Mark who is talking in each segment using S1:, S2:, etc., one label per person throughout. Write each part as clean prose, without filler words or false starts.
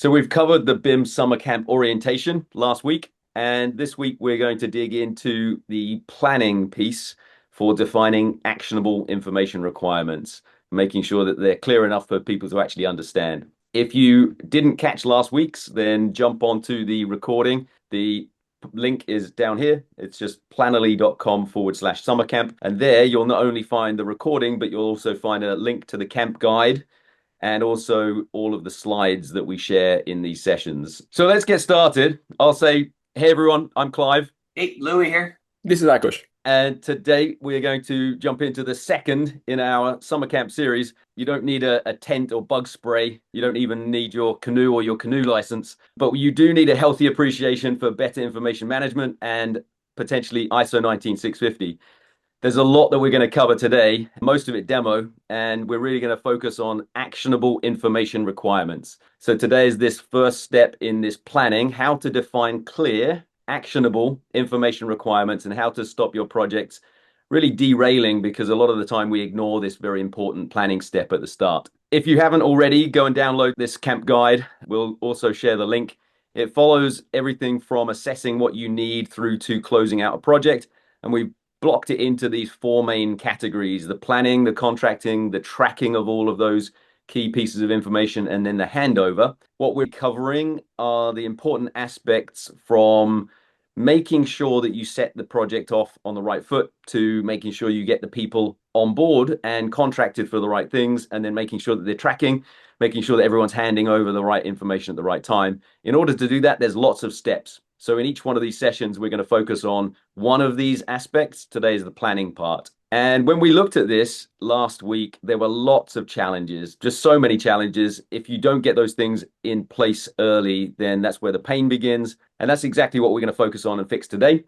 S1: So we've covered the BIM summer camp orientation last week, and this week we're going to dig into the planning piece for defining actionable information requirements, making sure that they're clear enough for people to actually understand. If you didn't catch last week's, then jump onto the recording. The link is down here. It's just plannerly.com/summercamp. And there you'll not only find the recording, but you'll also find a link to the camp guide and also all of the slides that we share in these sessions. So let's get started. I'll say, hey everyone, I'm Clive.
S2: Hey, Louis here.
S3: This is Akush.
S1: And today we are going to jump into the second in our summer camp series. You don't need a tent or bug spray. You don't even need your canoe or your canoe license, but you do need a healthy appreciation for better information management and potentially ISO 19650. There's a lot that we're going to cover today, most of it demo, and we're really going to focus on actionable information requirements. So today is this first step in this planning, how to define clear, actionable information requirements and how to stop your projects really derailing, because a lot of the time we ignore this very important planning step at the start. If you haven't already, go and download this camp guide. We'll also share the link. It follows everything from assessing what you need through to closing out a project, and we've blocked it into these four main categories: the planning, the contracting, the tracking of all of those key pieces of information, and then the handover. What we're covering are the important aspects from making sure that you set the project off on the right foot to making sure you get the people on board and contracted for the right things, and then making sure that they're tracking, making sure that everyone's handing over the right information at the right time. In order to do that, there's lots of steps. So in each one of these sessions, we're going to focus on one of these aspects. Today is the planning part. And when we looked at this last week, there were lots of challenges, just so many challenges. If you don't get those things in place early, then that's where the pain begins. And that's exactly what we're going to focus on and fix today,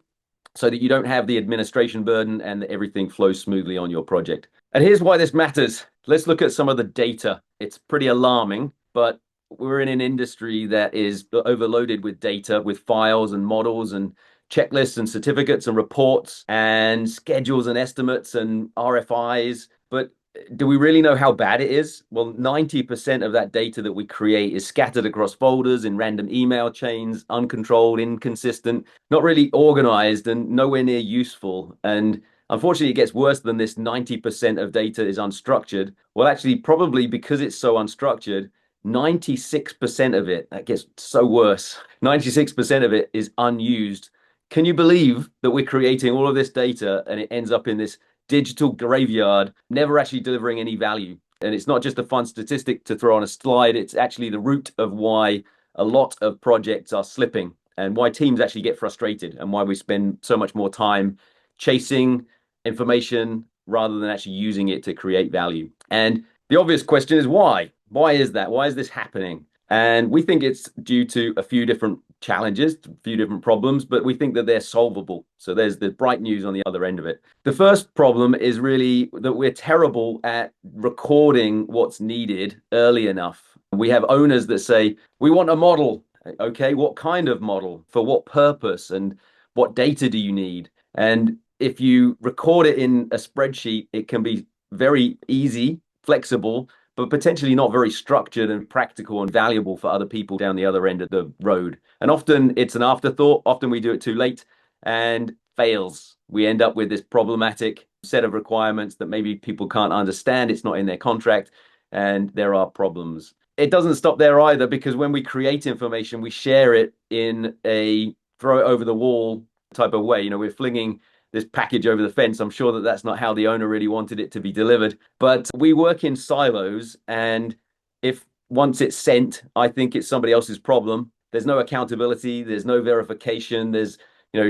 S1: so that you don't have the administration burden and that everything flows smoothly on your project. And here's why this matters. Let's look at some of the data. It's pretty alarming, but we're in an industry that is overloaded with data, with files and models and checklists and certificates and reports and schedules and estimates and RFIs. But do we really know how bad it is? Well, 90% of that data that we create is scattered across folders in random email chains, uncontrolled, inconsistent, not really organized, and nowhere near useful. And unfortunately, it gets worse than this. 90% of data is unstructured. Well, actually, probably because it's so unstructured, 96% of it, that gets so worse, 96% of it is unused. Can you believe that we're creating all of this data and it ends up in this digital graveyard, never actually delivering any value? And it's not just a fun statistic to throw on a slide, it's actually the root of why a lot of projects are slipping and why teams actually get frustrated and why we spend so much more time chasing information rather than actually using it to create value. And the obvious question is why? Why is that? Why is this happening? And we think it's due to a few different challenges, a few different problems, but we think that they're solvable. So there's the bright news on the other end of it. The first problem is really that we're terrible at recording what's needed early enough. We have owners that say, we want a model. Okay, what kind of model? For what purpose? And what data do you need? And if you record it in a spreadsheet, it can be very easy, flexible, but potentially not very structured and practical and valuable for other people down the other end of the road. And often it's an afterthought. Often we do it too late and fails. We end up with this problematic set of requirements that maybe people can't understand. It's not in their contract, and there are problems. It doesn't stop there either, because when we create information, we share it in a throw it over the wall type of way. We're flinging this package over the fence. I'm sure that that's not how the owner really wanted it to be delivered, but we work in silos, and if once it's sent, I think it's somebody else's problem. There's no accountability, there's no verification, there's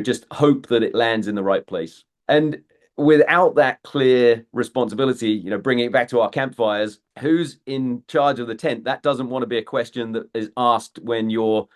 S1: just hope that it lands in the right place. And without that clear responsibility, bringing it back to our campfires, who's in charge of the tent? That doesn't want to be a question that is asked when you're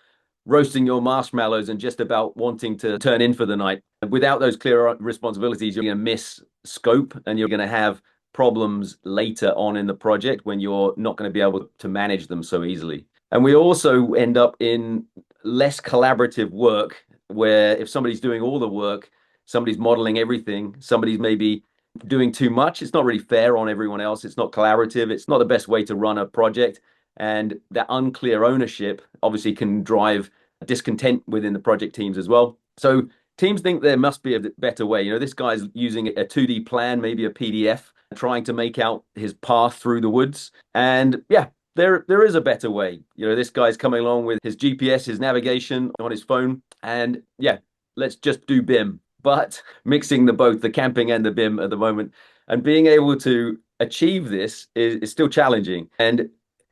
S1: roasting your marshmallows and just about wanting to turn in for the night. Without those clear responsibilities, you're going to miss scope and you're going to have problems later on in the project when you're not going to be able to manage them so easily. And we also end up in less collaborative work, where if somebody's doing all the work, somebody's modeling everything, somebody's maybe doing too much. It's not really fair on everyone else. It's not collaborative. It's not the best way to run a project. And that unclear ownership obviously can drive discontent within the project teams as well. So teams think there must be a better way. This guy's using a 2D plan, maybe a PDF, trying to make out his path through the woods. And yeah, there is a better way. This guy's coming along with his GPS, his navigation on his phone, and yeah, let's just do BIM. But mixing both the camping and the BIM at the moment, and being able to achieve this is still challenging. And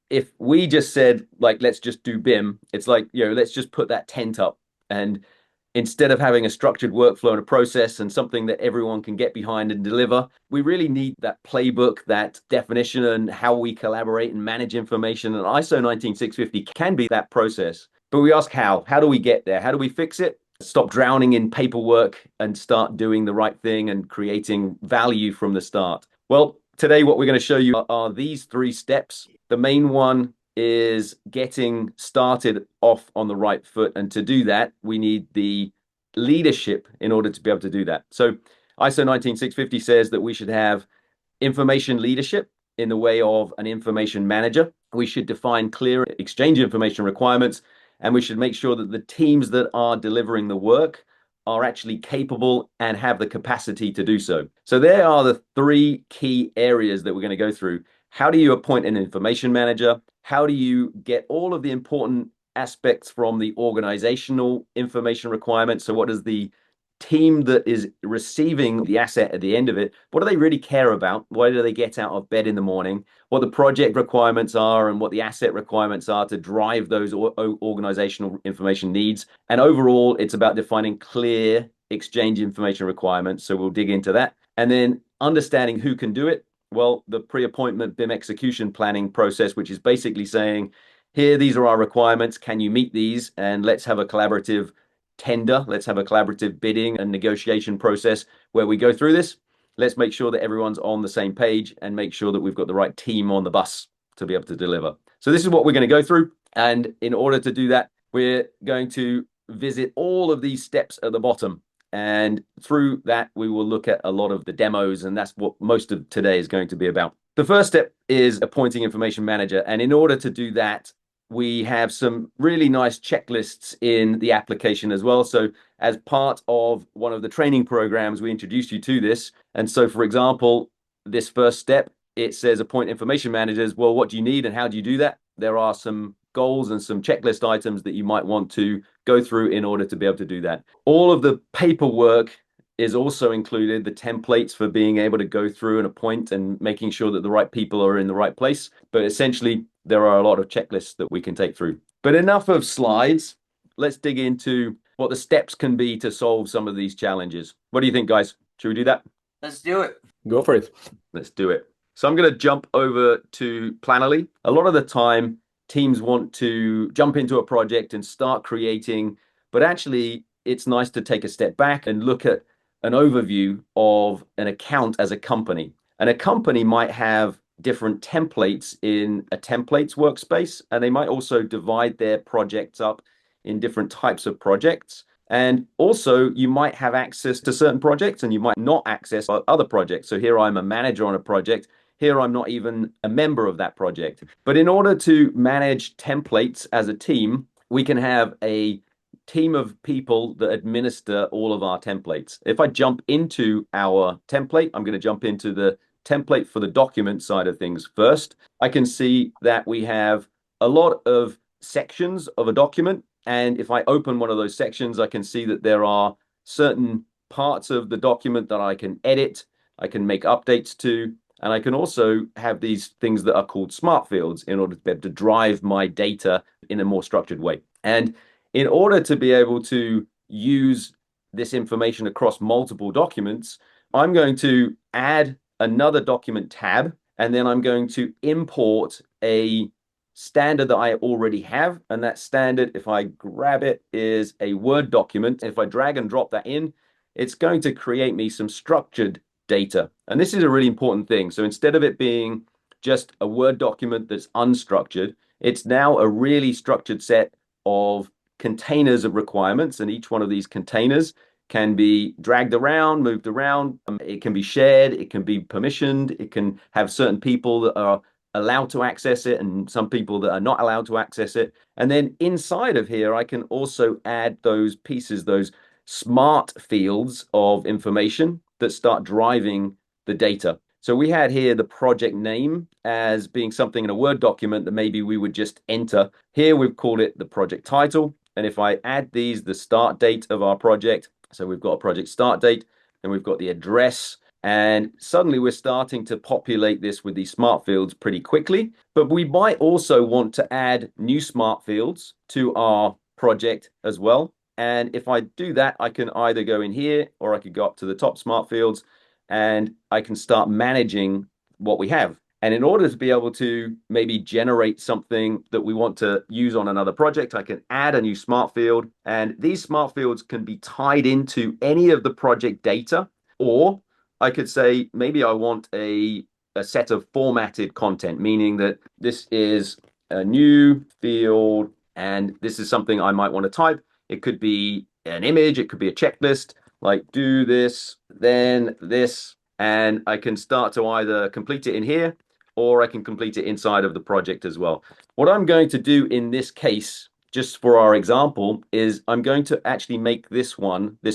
S1: if we just said, like, let's just do BIM, it's like, let's just put that tent up. And instead of having a structured workflow and a process and something that everyone can get behind and deliver, we really need that playbook, that definition, and how we collaborate and manage information. And ISO 19650 can be that process. But we ask how? How do we get there? How do we fix it? Stop drowning in paperwork and start doing the right thing and creating value from the start. Well, today what we're going to show you are these 3 steps. The main one is getting started off on the right foot. And to do that, we need the leadership in order to be able to do that. So ISO 19650 says that we should have information leadership in the way of an information manager. We should define clear exchange information requirements, and we should make sure that the teams that are delivering the work are actually capable and have the capacity to do so. So there are the 3 key areas that we're going to go through. How do you appoint an information manager? How do you get all of the important aspects from the organizational information requirements? So what does the team that is receiving the asset at the end of it, what do they really care about? Why do they get out of bed in the morning? What the project requirements are and what the asset requirements are to drive those organizational information needs. And overall, it's about defining clear exchange information requirements. So we'll dig into that. And then understanding who can do it. Well, the pre-appointment BIM execution planning process, which is basically saying, here, these are our requirements. Can you meet these? And let's have a collaborative tender. Let's have a collaborative bidding and negotiation process where we go through this. Let's make sure that everyone's on the same page and make sure that we've got the right team on the bus to be able to deliver. So this is what we're going to go through. And in order to do that, we're going to visit all of these steps at the bottom. And through that, we will look at a lot of the demos, and that's what most of today is going to be about. The first step is appointing information manager. And in order to do that, we have some really nice checklists in the application as well. So as part of one of the training programs, we introduced you to this. And so, for example, this first step, it says appoint information managers. Well, what do you need and how do you do that? There are some goals and some checklist items that you might want to go through in order to be able to do that. All of the paperwork is also included, the templates for being able to go through and appoint and making sure that the right people are in the right place. But essentially, there are a lot of checklists that we can take through. But enough of slides. Let's dig into what the steps can be to solve some of these challenges. What do you think, guys? Should we do that?
S2: Let's do it.
S3: Go for it.
S1: Let's do it. So I'm going to jump over to Planoly. A lot of the time, teams want to jump into a project and start creating, but actually it's nice to take a step back and look at an overview of an account as a company. And a company might have different templates in a templates workspace, and they might also divide their projects up in different types of projects. And also you might have access to certain projects and you might not access other projects. So here I'm a manager on a project. Here I'm not even a member of that project. But in order to manage templates as a team, we can have a team of people that administer all of our templates. If I jump into our template, I'm going to jump into the template for the document side of things first. I can see that we have a lot of sections of a document. And if I open one of those sections, I can see that there are certain parts of the document that I can edit, I can make updates to, and I can also have these things that are called smart fields in order to be able to drive my data in a more structured way. And in order to be able to use this information across multiple documents, I'm going to add another document tab, and then I'm going to import a standard that I already have. And that standard, if I grab it, is a Word document. If I drag and drop that in, it's going to create me some structured data. And this is a really important thing. So instead of it being just a Word document that's unstructured, it's now a really structured set of containers of requirements. And each one of these containers can be dragged around, moved around. It can be shared, it can be permissioned, it can have certain people that are allowed to access it and some people that are not allowed to access it. And then inside of here, I can also add those pieces, those smart fields of information that start driving the data. So we had here the project name as being something in a Word document that maybe we would just enter. Here we've called it the project title. And if I add these, the start date of our project, so we've got a project start date, and we've got the address, and suddenly we're starting to populate this with these smart fields pretty quickly. But we might also want to add new smart fields to our project as well. And if I do that, I can either go in here or I could go up to the top smart fields and I can start managing what we have. And in order to be able to maybe generate something that we want to use on another project, I can add a new smart field. And these smart fields can be tied into any of the project data. Or I could say, maybe I want a set of formatted content, meaning that this is a new field and this is something I might want to type. It could be an image, it could be a checklist, like do this, then this, and I can start to either complete it in here or I can complete it inside of the project as well. What I'm going to do in this case, just for our example, is I'm going to actually make this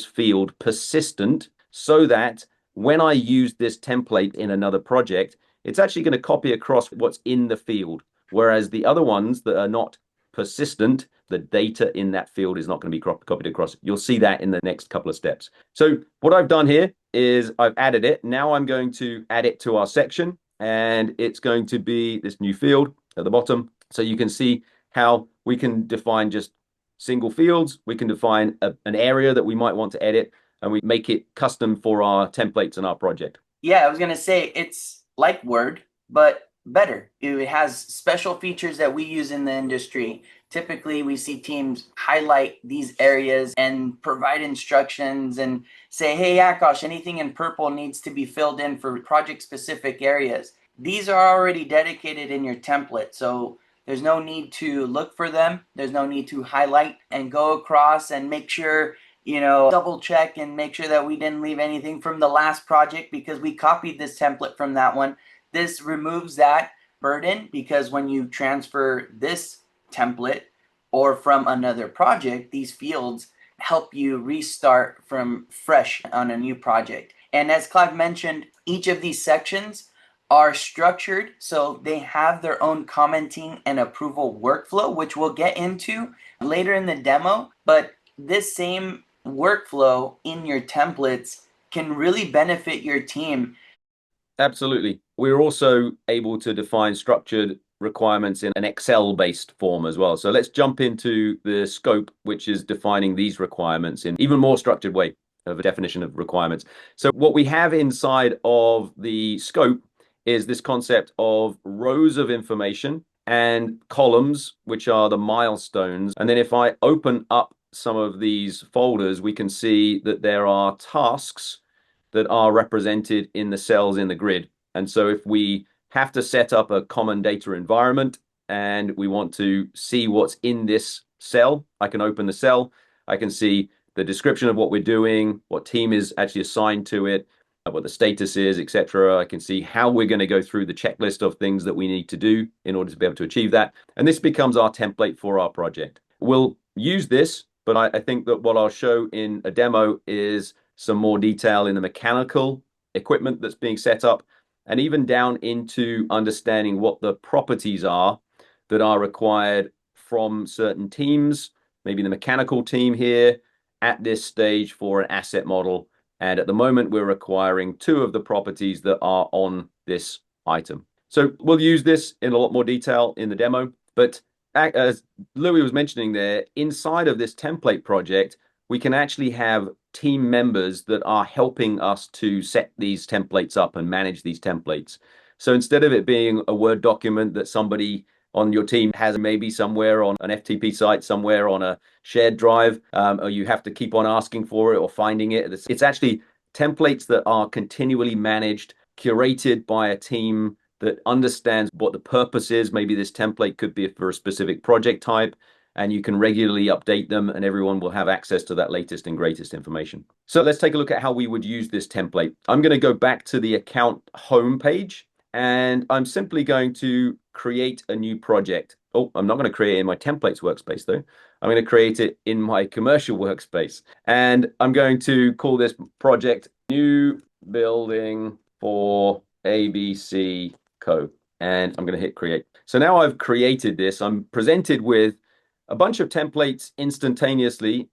S1: field persistent so that when I use this template in another project, it's actually going to copy across what's in the field. Whereas the other ones that are not persistent, the data in that field is not going to be copied across. You'll see that in the next couple of steps. So what I've done here is I've added it. Now I'm going to add it to our section, and it's going to be this new field at the bottom. So you can see how we can define just single fields. We can define an area that we might want to edit, and we make it custom for our templates and our project.
S2: Yeah, I was going to say it's like Word, but better. It has special features that we use in the industry. Typically, we see teams highlight these areas and provide instructions and say, hey, Akash, anything in purple needs to be filled in for project-specific areas. These are already dedicated in your template, so there's no need to look for them. There's no need to highlight and go across and make sure, double check and make sure that we didn't leave anything from the last project because we copied this template from that one. This removes that burden because when you transfer this template or from another project, these fields help you restart from fresh on a new project. And as Clive mentioned, each of these sections are structured so they have their own commenting and approval workflow, which we'll get into later in the demo. But this same workflow in your templates can really benefit your team.
S1: Absolutely. We're also able to define structured requirements in an Excel-based form as well. So let's jump into the scope, which is defining these requirements in even more structured way of a definition of requirements. So what we have inside of the scope is this concept of rows of information and columns, which are the milestones. And then if I open up some of these folders, we can see that there are tasks that are represented in the cells in the grid. And so if we have to set up a common data environment and we want to see what's in this cell, I can open the cell. I can see the description of what we're doing, what team is actually assigned to it, what the status is, etc. I can see how we're going to go through the checklist of things that we need to do in order to be able to achieve that. And this becomes our template for our project. We'll use this, but I think that what I'll show in a demo is some more detail in the mechanical equipment that's being set up, and even down into understanding what the properties are that are required from certain teams, maybe the mechanical team here at this stage for an asset model. And at the moment, we're requiring 2 of the properties that are on this item. So we'll use this in a lot more detail in the demo. But as Louis was mentioning there, inside of this template project, we can actually have team members that are helping us to set these templates up and manage these templates. So instead of it being a Word document that somebody on your team has maybe somewhere on an FTP site, somewhere on a shared drive, or you have to keep on asking for it or finding it, it's actually templates that are continually managed, curated by a team that understands what the purpose is. Maybe this template could be for a specific project type, and you can regularly update them and everyone will have access to that latest and greatest information. So let's take a look at how we would use this template. I'm going to go back to the account home page, and I'm simply going to create a new project. Oh, I'm not going to create it in my templates workspace though. I'm going to create it in my commercial workspace. And I'm going to call this project New Building for ABC Co. And I'm going to hit create. So now I've created this. I'm presented with a bunch of templates instantaneously,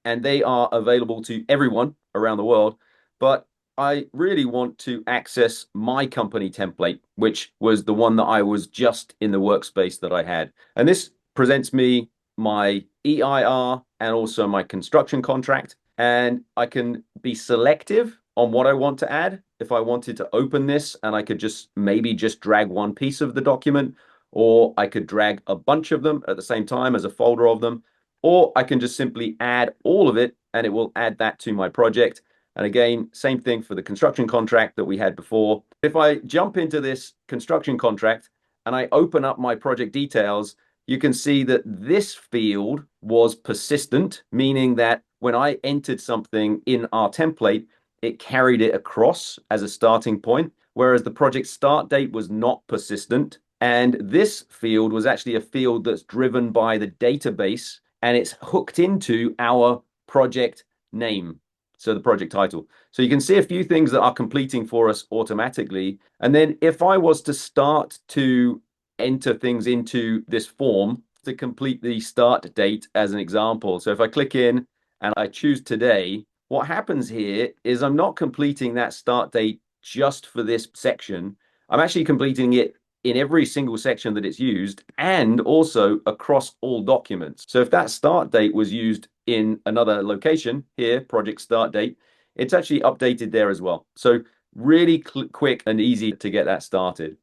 S1: and they are available to everyone around the world. But I really want to access my company template, which was the one that I was just in the workspace that I had. And this presents me my EIR and also my construction contract. And I can be selective on what I want to add. If I wanted to open this and I could just maybe just drag one piece of the document, or I could drag a bunch of them at the same time as a folder of them, or I can just simply add all of it and it will add that to my project. And again, same thing for the construction contract that we had before. If I jump into this construction contract and I open up my project details, you can see that this field was persistent, meaning that when I entered something in our template, it carried it across as a starting point, whereas the project start date was not persistent. And this field was actually a field that's driven by the database, and it's hooked into our project name. So the project title. So you can see a few things that are completing for us automatically. And then if I was to start to enter things into this form to complete the start date as an example. So if I click in and I choose today, what happens here is I'm not completing that start date just for this section. I'm actually completing it in every single section that it's used, and also across all documents. So if that start date was used in another location here, project start date, it's actually updated there as well. So really quick and easy to get that started.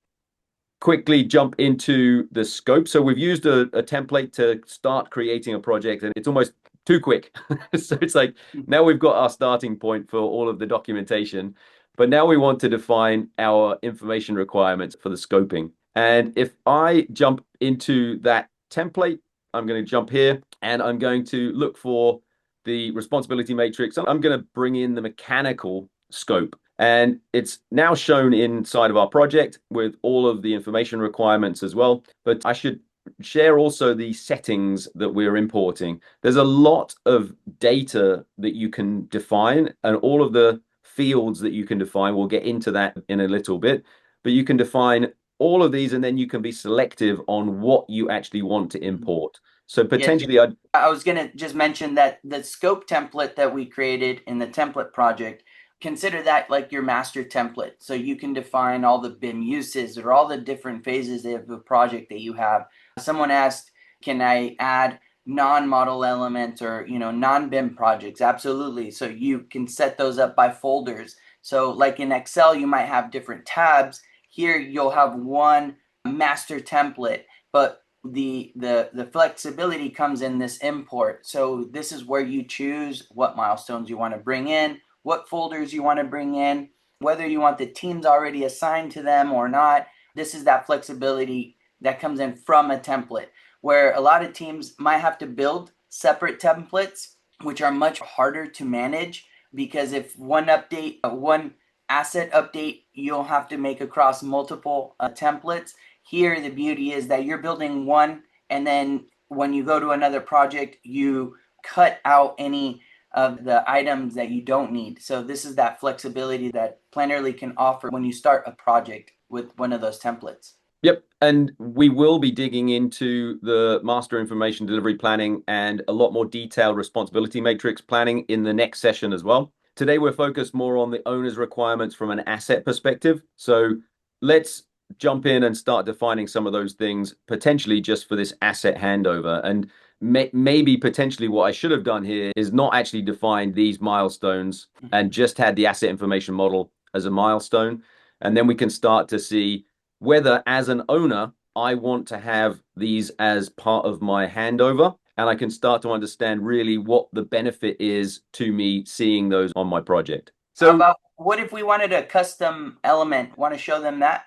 S1: Quickly jump into the scope. So we've used a template to start creating a project, and it's almost too quick. So it's like now we've got our starting point for all of the documentation, but now we want to define our information requirements for the scoping. And if I jump into that template, I'm going to jump here and I'm going to look for the responsibility matrix. I'm going to bring in the mechanical scope. And it's now shown inside of our project with all of the information requirements as well. But I should share also the settings that we're importing. There's a lot of data that you can define, and all of the fields that you can define. We'll get into that in a little bit, but you can define all of these and then you can be selective on what you actually want to import. So potentially,
S2: yeah, I was going to just mention that the scope template that we created in the template project, consider that like your master template. So you can define all the BIM uses or all the different phases of the project that you have. Someone asked, can I add non-model elements or non-BIM projects? Absolutely. So you can set those up by folders. So like in Excel, you might have different tabs. Here you'll have one master template, but the flexibility comes in this import. So this is where you choose what milestones you want to bring in, what folders you want to bring in, whether you want the teams already assigned to them or not. This is that flexibility that comes in from a template, where a lot of teams might have to build separate templates, which are much harder to manage, because if one update, one asset update, you'll have to make across multiple templates. Here, the beauty is that you're building one, and then when you go to another project, you cut out any of the items that you don't need. So this is that flexibility that Plannerly can offer when you start a project with one of those templates.
S1: Yep. And we will be digging into the master information delivery planning and a lot more detailed responsibility matrix planning in the next session as well. Today, we're focused more on the owner's requirements from an asset perspective. So let's jump in and start defining some of those things, potentially just for this asset handover. And maybe potentially what I should have done here is not actually define these milestones and just had the asset information model as a milestone. And then we can start to see whether as an owner, I want to have these as part of my handover, and I can start to understand really what the benefit is to me seeing those on my project.
S2: So, how about what if we wanted a custom element? Want to show them that?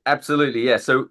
S1: Absolutely, yeah. So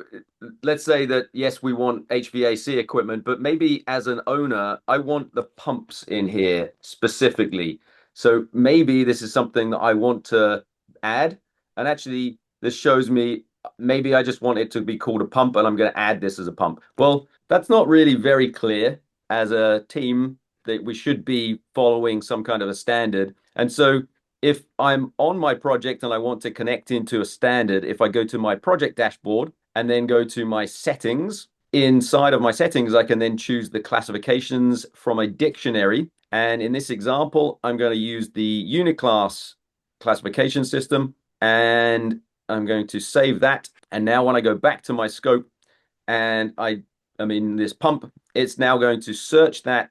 S1: let's say that, yes, we want HVAC equipment, but maybe as an owner, I want the pumps in here specifically. So maybe this is something that I want to add. And actually, this shows me maybe I just want it to be called a pump and I'm going to add this as a pump. Well, that's not really very clear. As a team, that we should be following some kind of a standard. And so if I'm on my project and I want to connect into a standard, if I go to my project dashboard and then go to my settings, inside of my settings, I can then choose the classifications from a dictionary. And in this example, I'm going to use the Uniclass classification system, and I'm going to save that. And now when I go back to my scope and I'm in this pump, it's now going to search that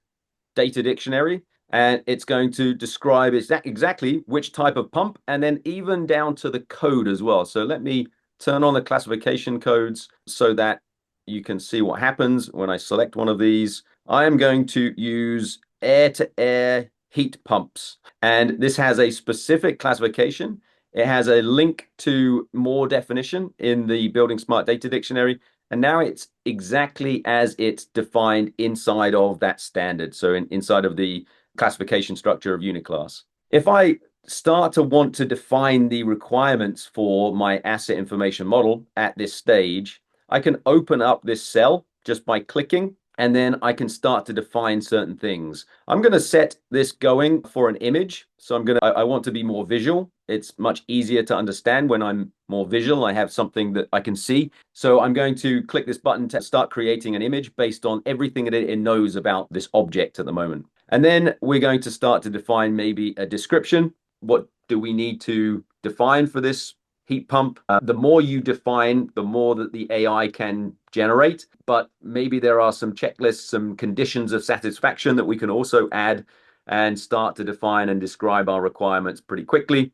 S1: data dictionary, and it's going to describe exactly which type of pump, and then even down to the code as well. So let me turn on the classification codes so that you can see what happens when I select one of these. I am going to use air-to-air heat pumps, and this has a specific classification. It has a link to more definition in the Building Smart Data Dictionary, and now it's exactly as it's defined inside of that standard. So inside of the classification structure of Uniclass. If I start to want to define the requirements for my asset information model at this stage, I can open up this cell just by clicking, and then I can start to define certain things. I'm going to set this going for an image. So I want to be more visual. It's much easier to understand when I'm more visual. I have something that I can see. So I'm going to click this button to start creating an image based on everything that it knows about this object at the moment. And then we're going to start to define maybe a description. What do we need to define for this heat pump? The more you define, the more that the AI can generate. But maybe there are some checklists, some conditions of satisfaction that we can also add and start to define and describe our requirements pretty quickly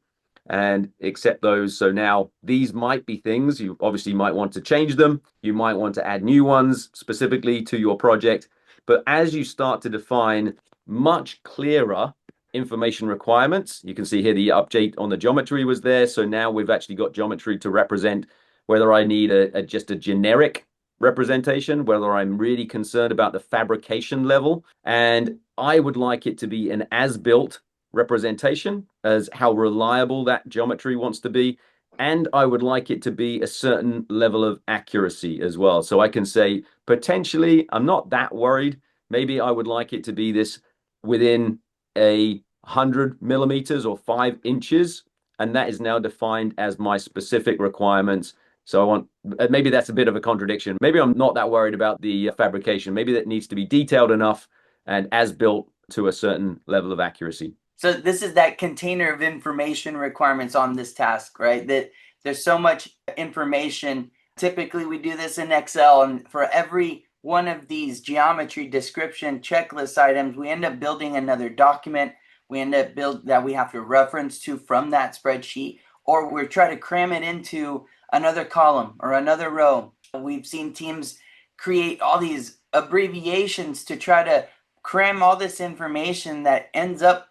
S1: and accept those. So now these might be things you obviously might want to change them. You might want to add new ones specifically to your project. But as you start to define much clearer information requirements, you can see here the update on the geometry was there. So now we've actually got geometry to represent whether I need just a generic representation, whether I'm really concerned about the fabrication level. And I would like it to be an as-built representation as how reliable that geometry wants to be. And I would like it to be a certain level of accuracy as well. So I can say, potentially, I'm not that worried. Maybe I would like it to be this within 100 millimeters or 5 inches. And that is now defined as my specific requirements. So I want, maybe that's a bit of a contradiction. Maybe I'm not that worried about the fabrication. Maybe that needs to be detailed enough and as built to a certain level of accuracy.
S2: So this is that container of information requirements on this task, right? That there's so much information. Typically we do this in Excel, and for every one of these geometry description checklist items, we end up building another document. We end up that we have to reference to from that spreadsheet, or we're trying to cram it into another column or another row. We've seen teams create all these abbreviations to try to cram all this information that ends up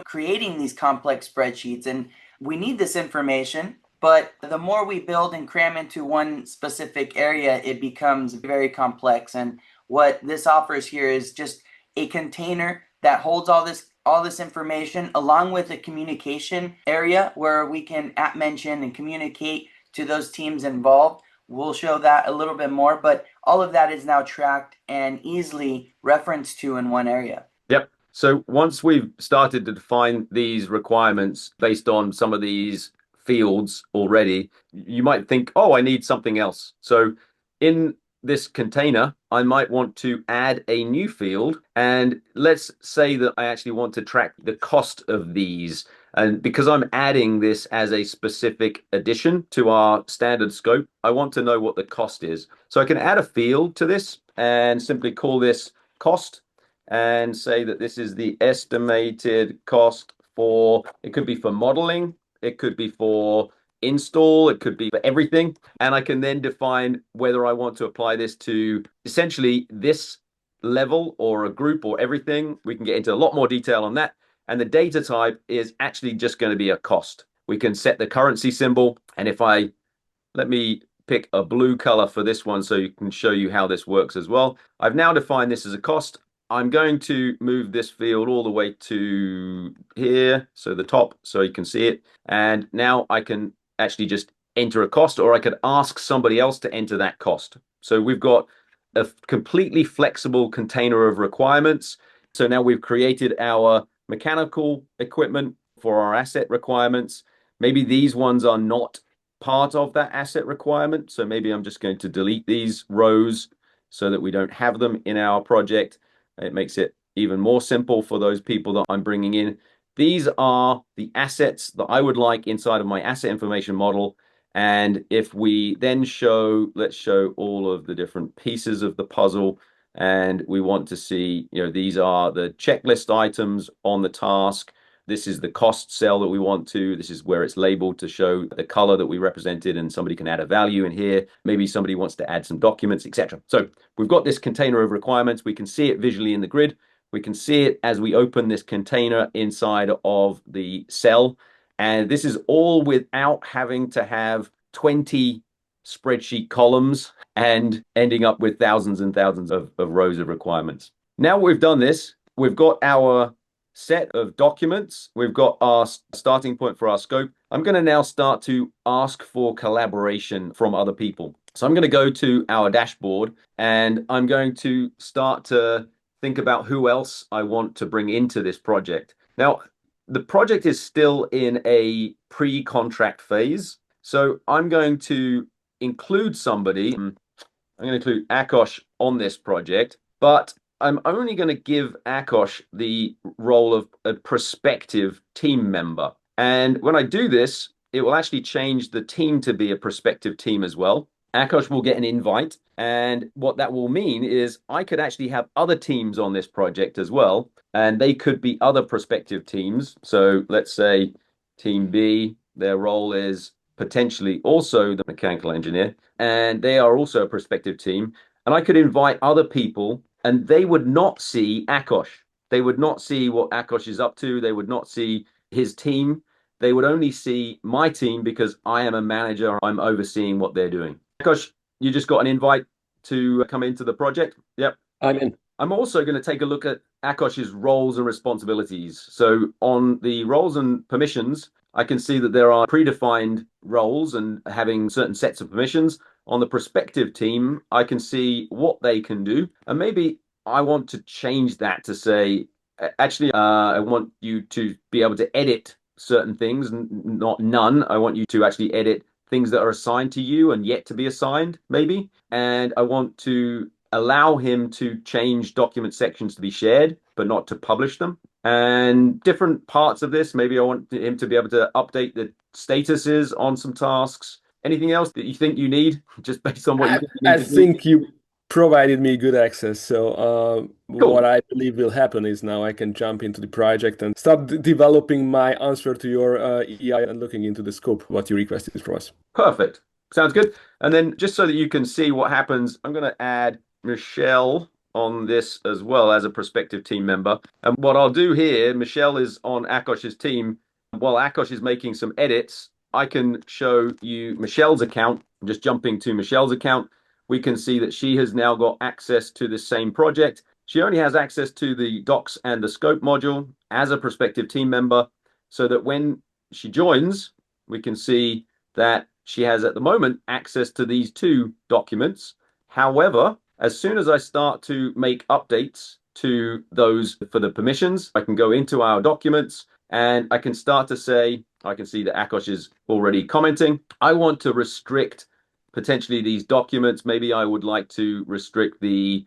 S2: creating these complex spreadsheets. And we need this information, but the more we build and cram into one specific area, it becomes very complex. And what this offers here is just a container that holds all this information, along with a communication area where we can mention and communicate to those teams involved. We'll show that a little bit more, but all of that is now tracked and easily referenced to in one area.
S1: Yep. So once we've started to define these requirements based on some of these fields already, you might think, oh, I need something else. So in this container, I might want to add a new field. And let's say that I actually want to track the cost of these. And because I'm adding this as a specific addition to our standard scope, I want to know what the cost is. So I can add a field to this and simply call this cost and say that this is the estimated cost for, it could be for modeling, it could be for install, it could be for everything. And I can then define whether I want to apply this to essentially this level or a group or everything. We can get into a lot more detail on that. And the data type is actually just going to be a cost. We can set the currency symbol. And if let me pick a blue color for this one so you can show you how this works as well. I've now defined this as a cost. I'm going to move this field all the way to here, so the top, so you can see it. And now I can actually just enter a cost, or I could ask somebody else to enter that cost. So we've got a completely flexible container of requirements. So now we've created our mechanical equipment for our asset requirements. Maybe these ones are not part of that asset requirement. So maybe I'm just going to delete these rows so that we don't have them in our project. It makes it even more simple for those people that I'm bringing in. These are the assets that I would like inside of my asset information model. And if we then show, let's show all of the different pieces of the puzzle. And we want to see, these are the checklist items on the task. This is the cost cell that we want to. This is where it's labeled to show the color that we represented, and somebody can add a value in here. Maybe somebody wants to add some documents, etc. So we've got this container of requirements. We can see it visually in the grid. We can see it as we open this container inside of the cell. And this is all without having to have 20 spreadsheet columns and ending up with thousands and thousands of rows of requirements. Now we've done this, we've got our set of documents, we've got our starting point for our scope. I'm going to now start to ask for collaboration from other people. So I'm going to go to our dashboard and I'm going to start to think about who else I want to bring into this project. Now, the project is still in a pre-contract phase. So I'm going to include somebody. I'm going to include Akos on this project, but I'm only going to give Akos the role of a prospective team member. And when I do this, it will actually change the team to be a prospective team as well. Akos will get an invite. And what that will mean is I could actually have other teams on this project as well. And they could be other prospective teams. So let's say team B, their role is potentially also the mechanical engineer, and they are also a prospective team. And I could invite other people, and they would not see Akos. They would not see what Akos is up to. They would not see his team. They would only see my team because I am a manager. I'm overseeing what they're doing. Akos, you just got an invite to come into the project. Yep.
S3: I'm in.
S1: I'm also going to take a look at Akos's roles and responsibilities. So on the roles and permissions, I can see that there are predefined roles and having certain sets of permissions. On the prospective team, I can see what they can do. And maybe I want to change that to say, actually, I want you to be able to edit certain things, not none. I want you to actually edit things that are assigned to you and yet to be assigned, maybe. And I want to allow him to change document sections to be shared, but not to publish them. And different parts of this, maybe I want him to be able to update the statuses on some tasks. Anything else that you think you need, just based on what you think you need
S3: I
S1: to do?
S3: think you provided me good access. So
S1: Cool.
S3: what I believe will happen is now I can jump into the project and start developing my answer to your EI and looking into the scope, what you requested from us.
S1: Perfect. Sounds good. And then just so that you can see what happens, I'm going to add Michelle on this as well as a prospective team member. And what I'll do here, Michelle is on Akos's team. While Akos is making some edits, I can show you Michelle's account. I'm just jumping to Michelle's account. We can see that she has now got access to the same project. She only has access to the docs and the scope module as a prospective team member, so that when she joins, we can see that she has at the moment access to these two documents. However, as soon as I start to make updates to those for the permissions, I can go into our documents and I can start to say, I can see that Akos is already commenting. I want to restrict potentially these documents. Maybe I would like to restrict to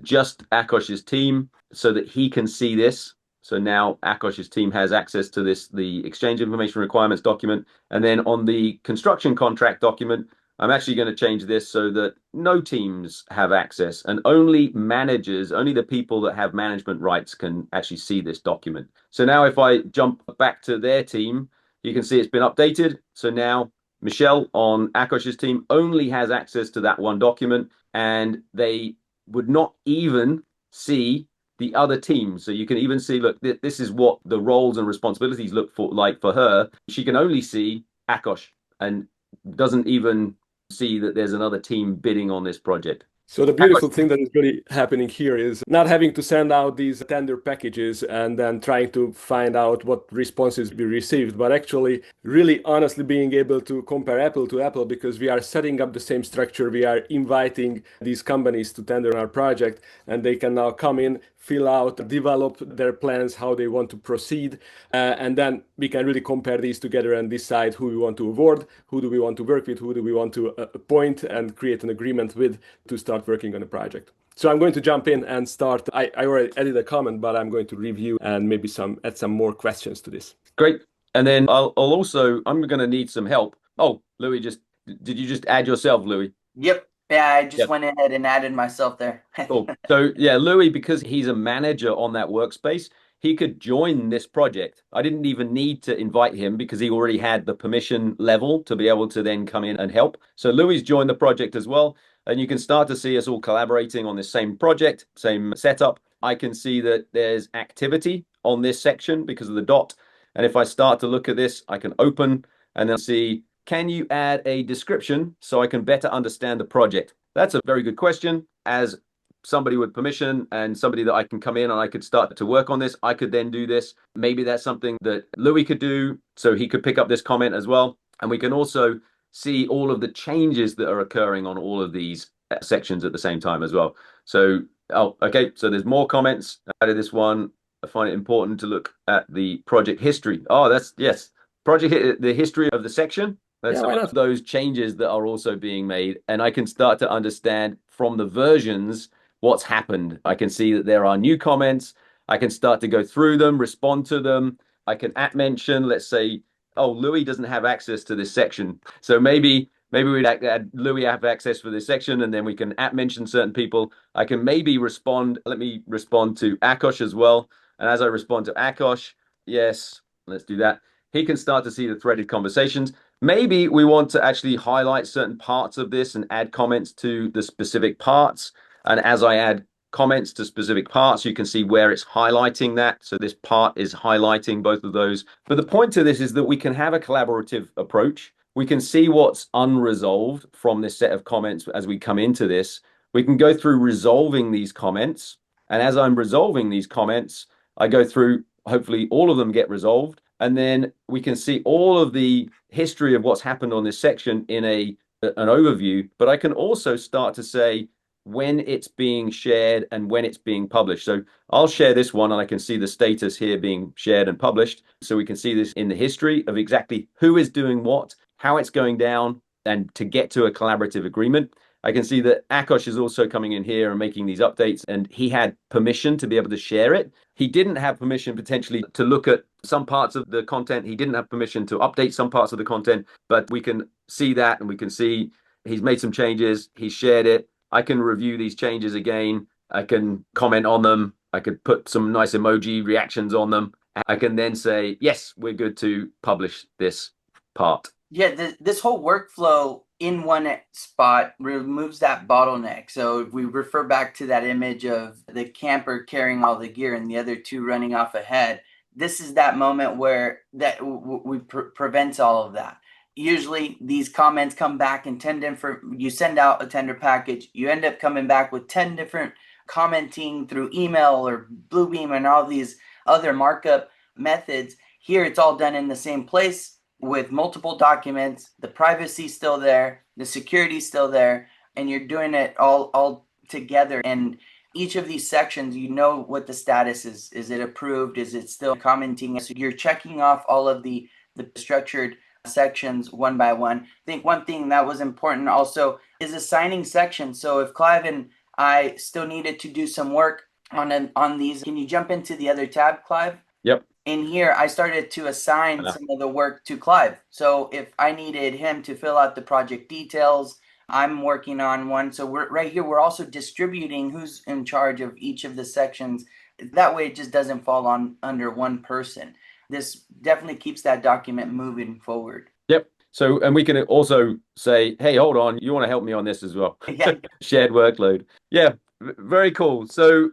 S1: just Akos's team so that he can see this. So now Akos's team has access to this, the exchange information requirements document. And then on the construction contract document, I'm actually going to change this so that no teams have access and only managers, only the people that have management rights can actually see this document. So now if I jump back to their team, you can see it's been updated. So now Michelle on Akos's team only has access to that one document, and they would not even see the other teams. So you can even see, look, this is what the roles and responsibilities look like for her. She can only see Akos and doesn't even see that there's another team bidding on this project.
S3: So the beautiful thing that is really happening here is not having to send out these tender packages and then trying to find out what responses we received, but actually really honestly being able to compare apple to apple because we are setting up the same structure. We are inviting these companies to tender our project, and they can now come in, fill out, develop their plans, how they want to proceed, and then we can really compare these together and decide who we want to award, who do we want to work with, who do we want to appoint and create an agreement with to start working on a project. So I'm going to jump in and start. I already added a comment, but I'm going to review and maybe add some more questions to this.
S1: Great. And then I'm going to need some help. Oh, Louis, did you just add yourself, Louis?
S2: Yep. Yeah, I just went ahead and added myself there.
S1: Cool. So yeah, Louis, because he's a manager on that workspace, he could join this project. I didn't even need to invite him because he already had the permission level to be able to then come in and help. So Louis joined the project as well. And you can start to see us all collaborating on this same project, same setup. I can see that there's activity on this section because of the dot. And if I start to look at this, I can open and then see, can you add a description so I can better understand the project? That's a very good question. As somebody with permission and somebody that I can come in and I could start to work on this, I could then do this. Maybe that's something that Louis could do, so he could pick up this comment as well. And we can also see all of the changes that are occurring on all of these sections at the same time as well. So, okay, so there's more comments. I added this one. I find it important to look at the project history. Oh, yes. The history of the section. That's those changes that are also being made. And I can start to understand from the versions what's happened. I can see that there are new comments. I can start to go through them, respond to them. I can mention, let's say, oh, Louis doesn't have access to this section. So maybe we'd add Louis have access for this section, and then we can mention certain people. I can maybe respond. Let me respond to Akosh as well. And as I respond to Akosh, yes, let's do that. He can start to see the threaded conversations. Maybe we want to actually highlight certain parts of this and add comments to the specific parts. And as I add comments to specific parts, you can see where it's highlighting that. So this part is highlighting both of those. But the point to this is that we can have a collaborative approach. We can see what's unresolved from this set of comments as we come into this. We can go through resolving these comments. And as I'm resolving these comments, I go through, hopefully all of them get resolved. And then we can see all of the history of what's happened on this section in an overview. But I can also start to say when it's being shared and when it's being published. So I'll share this one and I can see the status here being shared and published. So we can see this in the history of exactly who is doing what, how it's going down, and to get to a collaborative agreement. I can see that Akosh is also coming in here and making these updates, and he had permission to be able to share it. He didn't have permission potentially to look at some parts of the content. He didn't have permission to update some parts of the content, but we can see that, and we can see he's made some changes. He's shared it. I can review these changes again. I can comment on them. I could put some nice emoji reactions on them. I can then say, yes, we're good to publish this part.
S2: Yeah, this whole workflow in one spot removes that bottleneck. So if we refer back to that image of the camper carrying all the gear and the other two running off ahead, this is that moment where we prevents all of that. Usually these comments come back in 10 different, you send out a tender package, you end up coming back with 10 different commenting through email or Bluebeam and all these other markup methods. Here it's all done in the same place with multiple documents. The privacy's still there, the security's still there, and you're doing it all together. And each of these sections, you know what the status is. Is it approved? Is it still commenting? So you're checking off all of the structured sections one by one. I think one thing that was important also is assigning sections. So if Clive and I still needed to do some work on these, can you jump into the other tab, Clive?
S1: Yep.
S2: In here, I started to assign some of the work to Clive. So if I needed him to fill out the project details, I'm working on one. So right here, we're also distributing who's in charge of each of the sections. That way it just doesn't fall under one person. This definitely keeps that document moving forward.
S1: Yep. So, and we can also say, hey, hold on, you want to help me on this as well.
S2: Yeah.
S1: Shared workload. Yeah, very cool. So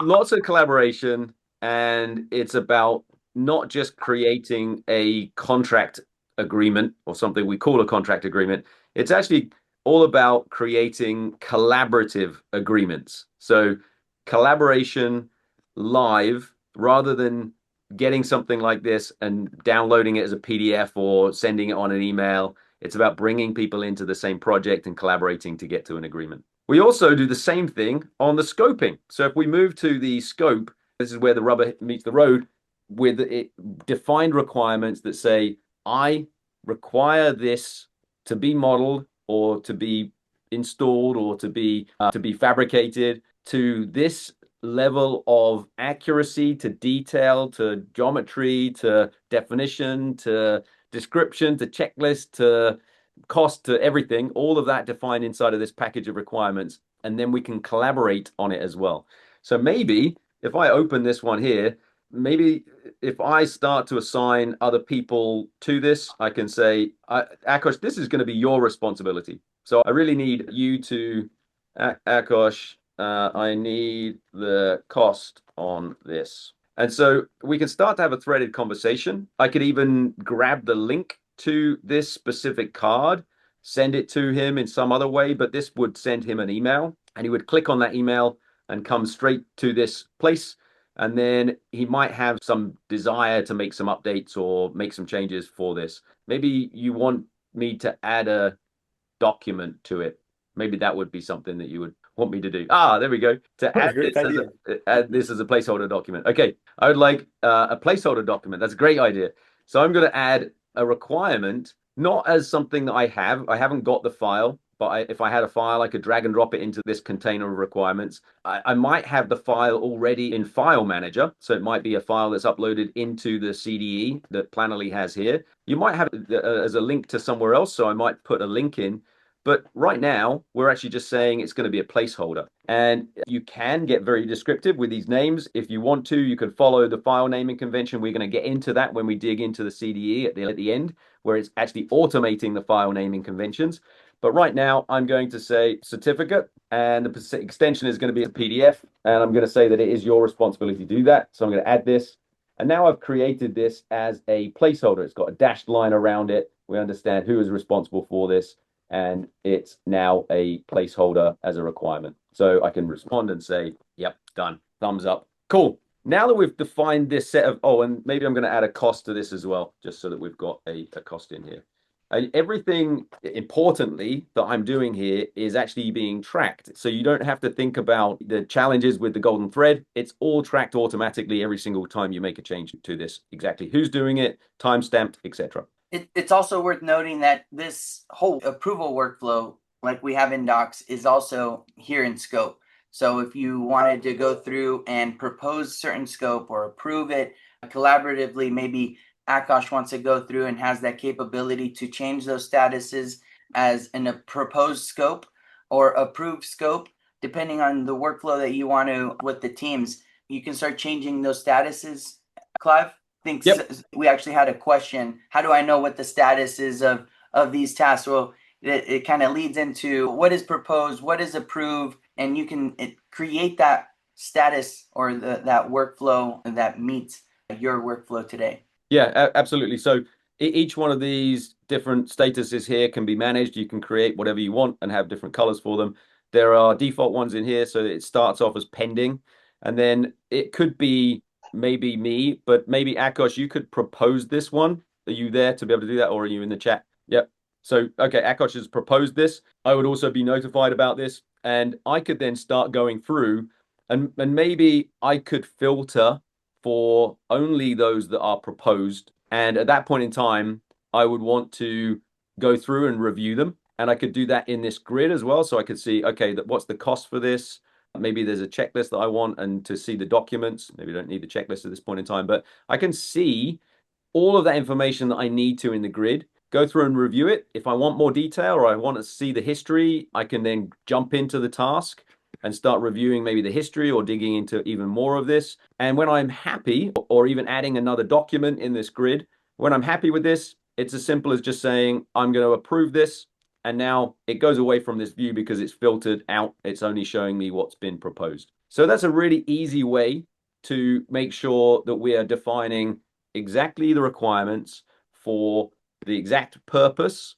S1: lots of collaboration, and it's about not just creating a contract agreement or something we call a contract agreement. It's actually all about creating collaborative agreements. So collaboration live, rather than getting something like this and downloading it as a PDF or sending it on an email. It's about bringing people into the same project and collaborating to get to an agreement. We also do the same thing on the scoping. So if we move to the scope, this is where the rubber meets the road, with it defined requirements that say, I require this to be modeled or to be installed or to be fabricated to this level of accuracy, to detail, to geometry, to definition, to description, to checklist, to cost, to everything, all of that defined inside of this package of requirements. And then we can collaborate on it as well. So maybe if I open this one here, maybe if I start to assign other people to this, I can say, Akosh, this is going to be your responsibility. So I really need you to, Akosh, I need the cost on this. And so we can start to have a threaded conversation. I could even grab the link to this specific card, send it to him in some other way, but this would send him an email and he would click on that email and come straight to this place. And then he might have some desire to make some updates or make some changes for this. Maybe you want me to add a document to it. Maybe that would be something that you would want me to do. There we go. To add this as a placeholder document. Okay, I would like a placeholder document. That's a great idea. So I'm going to add a requirement, not as something that I have. I haven't got the file, but if I had a file, I could drag and drop it into this container of requirements. I might have the file already in File Manager. So it might be a file that's uploaded into the CDE that Plannerly has here. You might have it as a link to somewhere else. So I might put a link in. But right now, we're actually just saying it's going to be a placeholder. And you can get very descriptive with these names. If you want to, you can follow the file naming convention. We're going to get into that when we dig into the CDE at the end, where it's actually automating the file naming conventions. But right now, I'm going to say certificate, and the extension is going to be a PDF. And I'm going to say that it is your responsibility to do that. So I'm going to add this. And now I've created this as a placeholder. It's got a dashed line around it. We understand who is responsible for this. And it's now a placeholder as a requirement. So I can respond and say, yep, done, thumbs up. Cool. Now that we've defined this set of, and maybe I'm going to add a cost to this as well, just so that we've got a cost in here. Everything, importantly, that I'm doing here is actually being tracked. So you don't have to think about the challenges with the golden thread. It's all tracked automatically every single time you make a change to this. Exactly who's doing it, time-stamped, etc.
S2: It's also worth noting that this whole approval workflow, like we have in Docs, is also here in scope. So if you wanted to go through and propose certain scope or approve it collaboratively, maybe Akash wants to go through and has that capability to change those statuses as a proposed scope or approved scope, depending on the workflow that you want to with the teams, you can start changing those statuses. Clive?
S1: Yep.
S2: We actually had a question. How do I know what the status is of these tasks? Well, it kind of leads into what is proposed, what is approved, and you can create that status or that workflow that meets your workflow today.
S1: Yeah, absolutely. So each one of these different statuses here can be managed. You can create whatever you want and have different colors for them. There are default ones in here. So it starts off as pending, and then it could be maybe me, but maybe Akash, you could propose this one. Are you there to be able to do that, or are you in the chat? Yep. So, okay, Akash has proposed this. I would also be notified about this, and I could then start going through, and maybe I could filter for only those that are proposed. And at that point in time, I would want to go through and review them. And I could do that in this grid as well. So I could see, okay, what's the cost for this? Maybe there's a checklist that I want, and to see the documents. Maybe I don't need the checklist at this point in time, but I can see all of that information that I need to in the grid, go through and review it. If I want more detail or I want to see the history, I can then jump into the task and start reviewing maybe the history or digging into even more of this. And when I'm happy, or even adding another document in this grid, when I'm happy with this, it's as simple as just saying, I'm going to approve this. And now it goes away from this view because it's filtered out. It's only showing me what's been proposed. So that's a really easy way to make sure that we are defining exactly the requirements for the exact purpose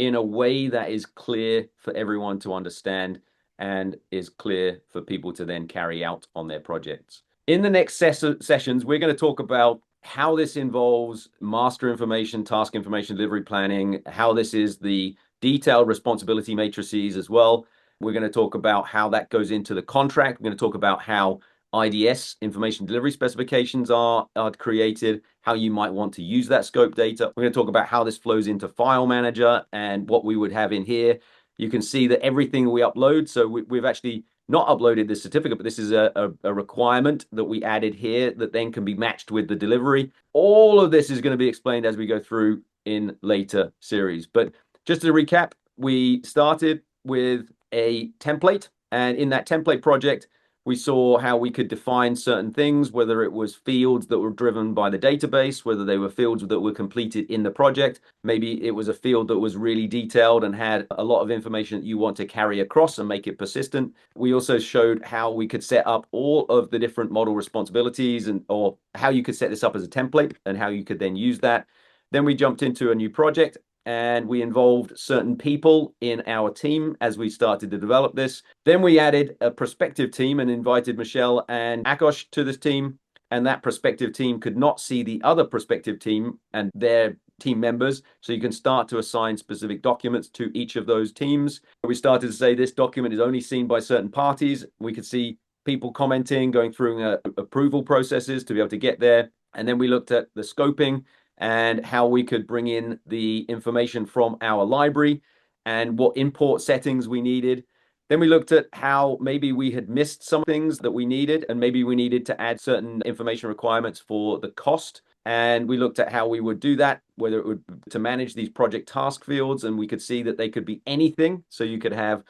S1: in a way that is clear for everyone to understand and is clear for people to then carry out on their projects. In the next sessions, we're going to talk about how this involves master information, task information, delivery planning, how this is the detailed responsibility matrices as well. We're going to talk about how that goes into the contract. We're going to talk about how IDS, information delivery specifications, are created, how you might want to use that scope data. We're going to talk about how this flows into File Manager and what we would have in here. You can see that everything we upload, so we've actually not uploaded this certificate, but this is a requirement that we added here that then can be matched with the delivery. All of this is going to be explained as we go through in later series. But just to recap, we started with a template, and in that template project, we saw how we could define certain things, whether it was fields that were driven by the database, whether they were fields that were completed in the project. Maybe it was a field that was really detailed and had a lot of information that you want to carry across and make it persistent. We also showed how we could set up all of the different model responsibilities or how you could set this up as a template and how you could then use that. Then we jumped into a new project, and we involved certain people in our team as we started to develop this. Then we added a prospective team and invited Michelle and Akash to this team, and that prospective team could not see the other prospective team and their team members, so you can start to assign specific documents to each of those teams. We started to say this document is only seen by certain parties. We could see people commenting, going through approval processes to be able to get there. And then we looked at the scoping and how we could bring in the information from our library and what import settings we needed. Then we looked at how maybe we had missed some things that we needed, and maybe we needed to add certain information requirements for the cost. And we looked at how we would do that, whether it would to manage these project task fields, and we could see that they could be anything. So you could have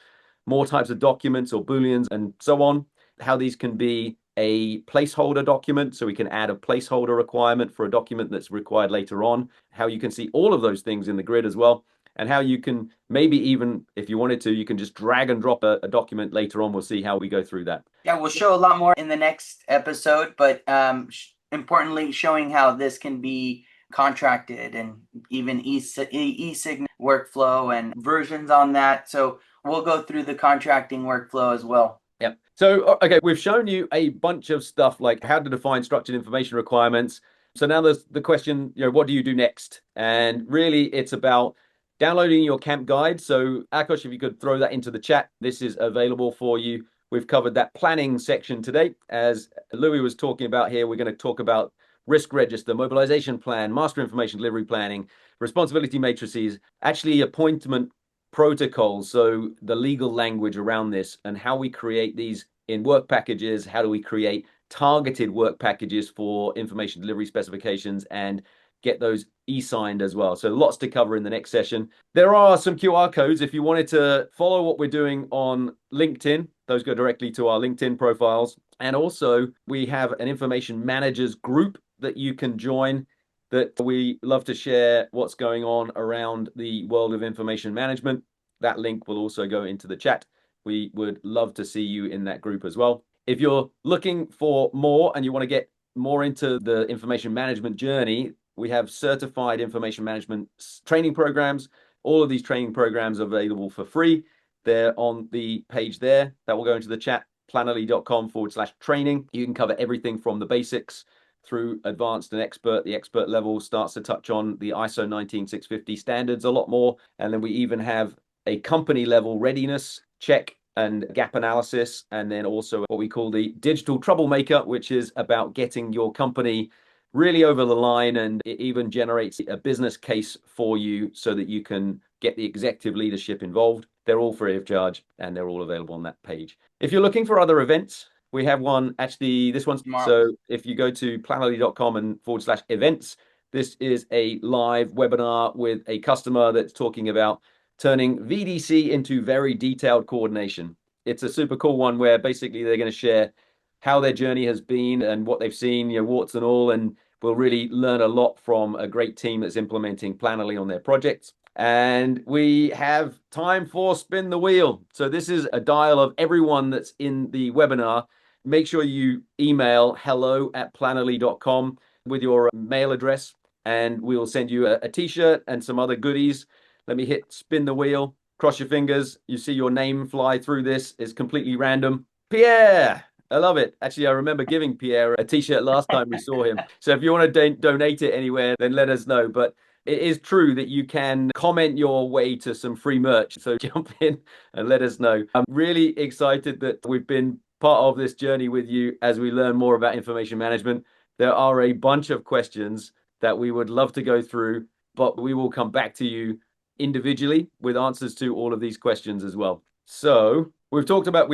S1: more types of documents or Booleans and so on, how these can be a placeholder document, so we can add a placeholder requirement for a document that's required later on, how you can see all of those things in the grid as well, and how you can maybe even, if you wanted to, you can just drag and drop a document later on. We'll see how we go through that.
S2: Yeah, we'll show a lot more in the next episode, but importantly, showing how this can be contracted and even e-sign workflow and versions on that. So we'll go through the contracting workflow as well.
S1: Yep. So, okay, we've shown you a bunch of stuff like how to define structured information requirements. So now there's the question, what do you do next? And really, it's about downloading your camp guide. So, Akash, if you could throw that into the chat, this is available for you. We've covered that planning section today. As Louis was talking about here, we're going to talk about risk register, mobilization plan, master information delivery planning, responsibility matrices, actually appointment protocols, so the legal language around this and how we create these in work packages. How do we create targeted work packages for information delivery specifications and get those e-signed as well? So lots to cover in the next session. There are some QR codes if you wanted to follow what we're doing on LinkedIn. Those go directly to our LinkedIn profiles. And also we have an information managers group that you can join, that we love to share what's going on around the world of information management. That link will also go into the chat. We would love to see you in that group as well. If you're looking for more and you want to get more into the information management journey, we have certified information management training programs. All of these training programs are available for free. They're on the page there. That will go into the chat, plannerly.com/training. You can cover everything from the basics through advanced and expert. The expert level starts to touch on the ISO 19650 standards a lot more. And then we even have a company level readiness check and gap analysis. And then also what we call the digital troublemaker, which is about getting your company really over the line. And it even generates a business case for you so that you can get the executive leadership involved. They're all free of charge and they're all available on that page. If you're looking for other events, we have one, actually, this one's tomorrow. So if you go to plannerly.com and /events, this is a live webinar with a customer that's talking about turning VDC into very detailed coordination. It's a super cool one where basically they're going to share how their journey has been and what they've seen, warts and all, and we'll really learn a lot from a great team that's implementing Plannerly on their projects. And we have time for spin the wheel. So this is a dial of everyone that's in the webinar. Make sure you email hello@plannerly.com with your mail address, and we'll send you a t-shirt and some other goodies. Let me hit spin the wheel. Cross your fingers. You see your name fly through this. It's completely random. Pierre. I love it. Actually, I remember giving Pierre a t-shirt last time we saw him. So if you want to donate it anywhere, then let us know. But it is true that you can comment your way to some free merch. So jump in and let us know. I'm really excited that we've been part of this journey with you as we learn more about information management. There are a bunch of questions that we would love to go through, but we will come back to you individually with answers to all of these questions as well. So we've talked about,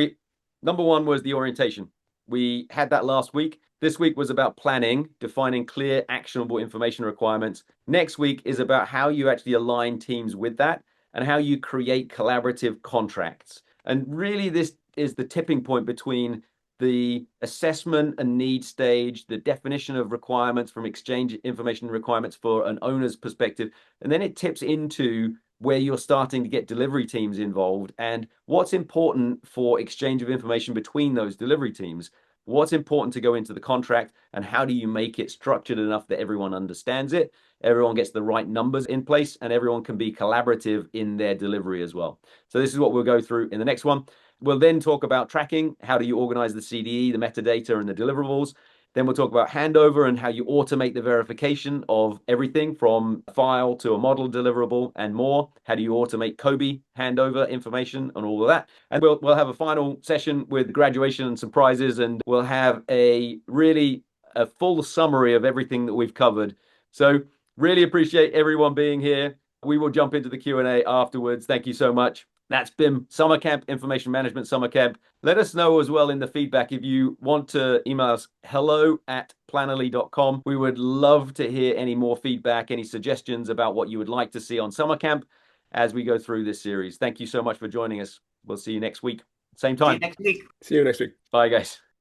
S1: number one was the orientation. We had that last week. This week was about planning, defining clear, actionable information requirements. Next week is about how you actually align teams with that and how you create collaborative contracts. And really, this is the tipping point between the assessment and need stage, the definition of requirements from exchange information requirements for an owner's perspective. And then it tips into where you're starting to get delivery teams involved and what's important for exchange of information between those delivery teams. What's important to go into the contract and how do you make it structured enough that everyone understands it, everyone gets the right numbers in place, and everyone can be collaborative in their delivery as well. So this is what we'll go through in the next one. We'll then talk about tracking. How do you organize the CDE, the metadata, and the deliverables? Then we'll talk about handover and how you automate the verification of everything from a file to a model deliverable and more. How do you automate Kobe handover information and all of that? And we'll have a final session with graduation and some prizes, and we'll have a full summary of everything that we've covered. So really appreciate everyone being here. We will jump into the Q&A afterwards. Thank you so much. That's BIM Summer Camp, Information Management Summer Camp. Let us know as well in the feedback if you want to email us hello@plannerly.com. We would love to hear any more feedback, any suggestions about what you would like to see on Summer Camp as we go through this series. Thank you so much for joining us. We'll see you next week. Same time.
S2: See you next week.
S3: See you next week.
S1: Bye, guys.